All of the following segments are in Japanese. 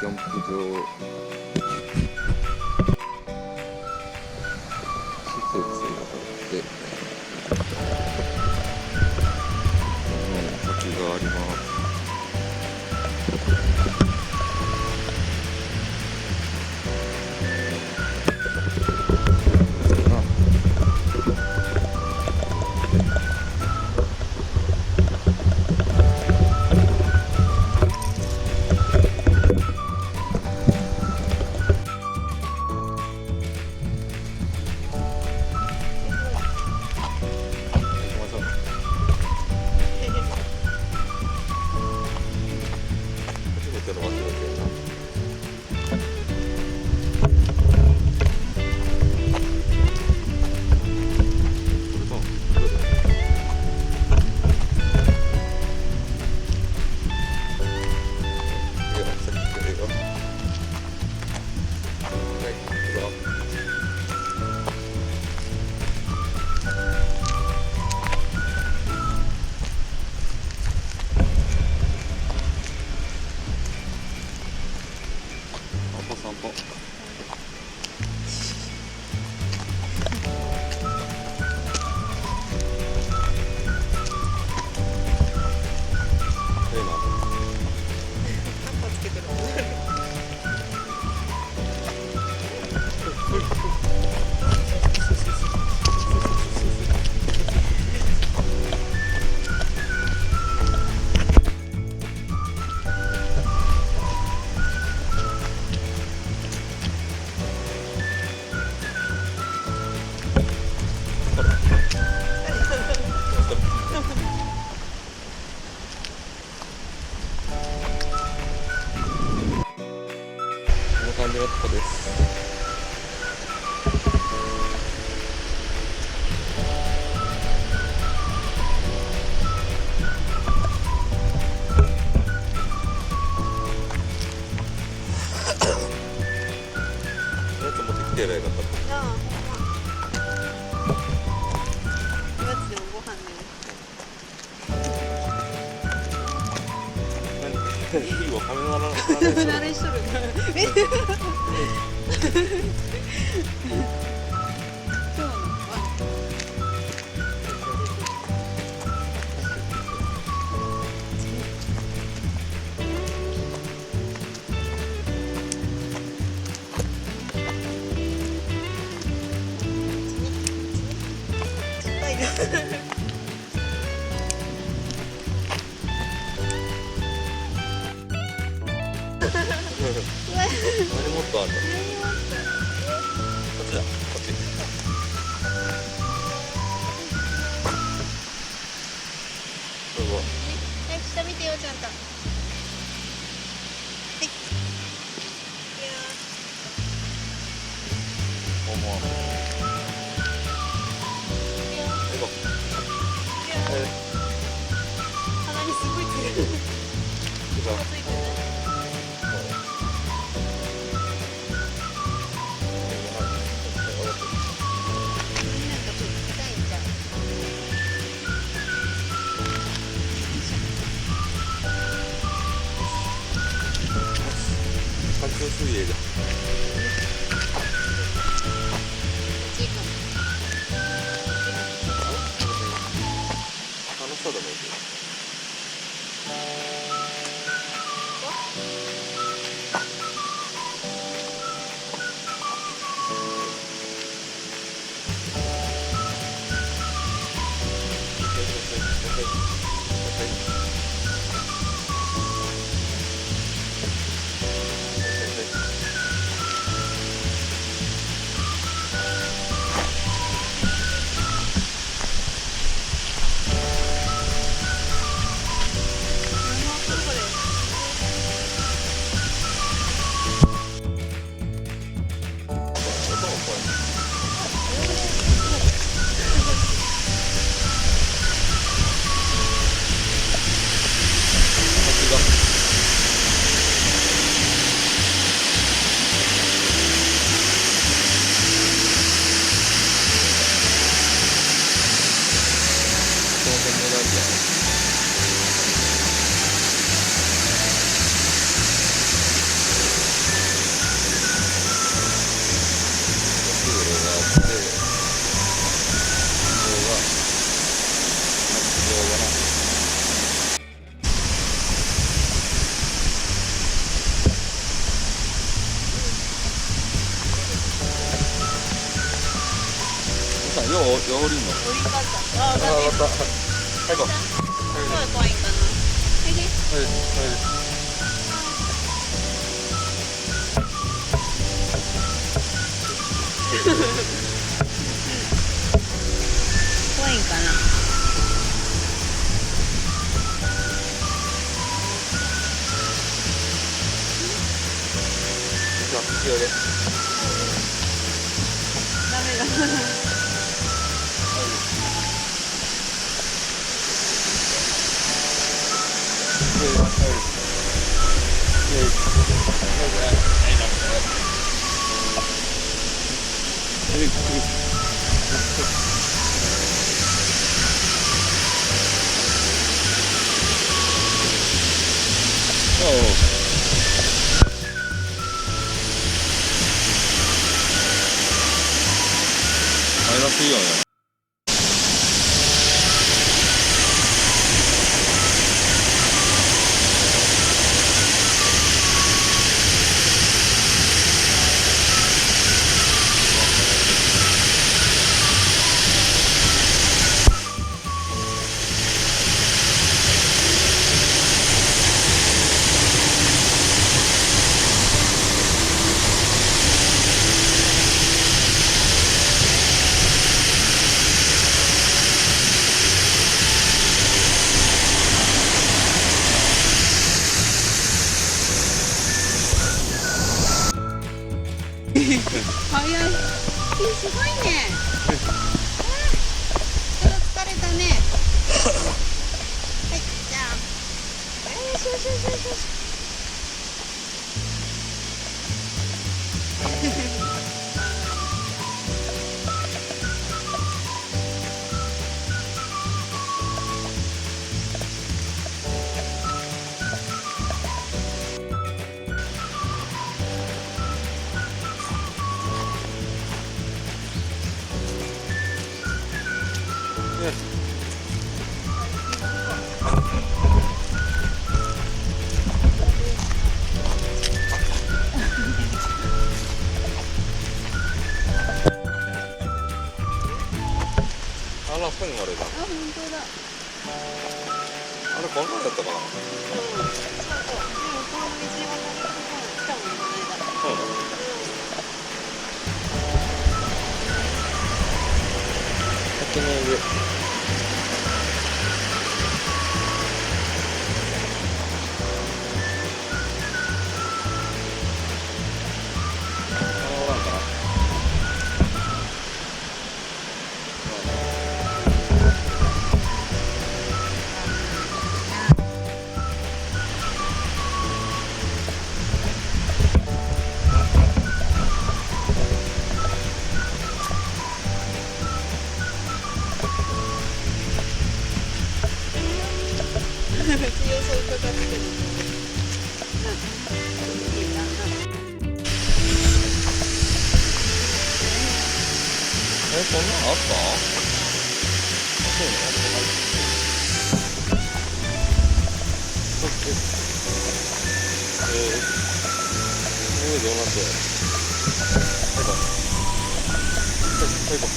キャンプ場施設があって滝があります。感じのとこです。もっと持ってきてやればよかった。ああ、ほんま。おやつでもご飯でも。いいわ、カメラ慣れしとる。何もっとあるの？こっちだ、こっち。どうぞ。下見てよ、ちゃんと。はい。いやー。もう。行こう。鼻にすごいついてる。行こう。ついてる。水泳が楽しそうだね。よう降りんの。降り方。あ、あ、だって上がった。はい、行こう。すごい怖いんかな。怖いんかな。じゃあ、いいよね。ダメだ。マイナスイオンや。早い。すごいね。ちょっと疲れたね。はい、じゃあ。よしよしよしよしよし。あら、線があれだ。あ、本当だ。あれ、こんなんだったかな。そうそう。でもこの道は来たもんこの間。そうなの。先の上。おらんかな。様子を伺ってる。いいな。こんなんあった？そうなの？どうなってる？はいこう。はいこう。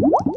う